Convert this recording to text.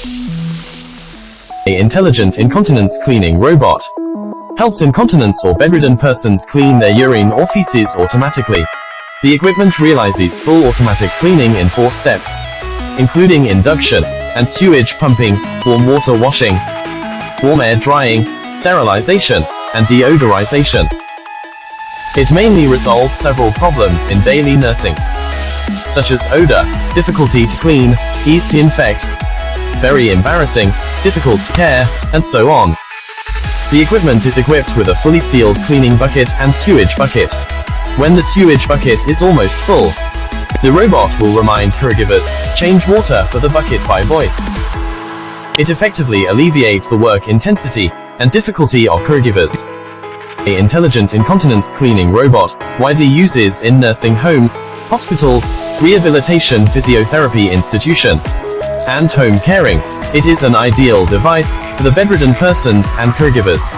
An intelligent incontinence cleaning robot helps incontinence or bedridden persons clean their urine or feces automatically. The equipment realizes full automatic cleaning in 4 steps, including induction and sewage pumping, warm water washing, warm air drying, sterilization, and deodorization. It mainly resolves several problems in daily nursing, such as odor, difficulty to clean, ease to infect, very embarrassing, difficult to care, and so on. The equipment is equipped with a fully sealed cleaning bucket and sewage bucket. When the sewage bucket is almost full, the robot will remind caregivers, change water for the bucket by voice. It effectively alleviates the work intensity and difficulty of caregivers. An intelligent incontinence cleaning robot widely uses in nursing homes, hospitals, rehabilitation physiotherapy institution, and home caring. It is an ideal device for the bedridden persons and caregivers.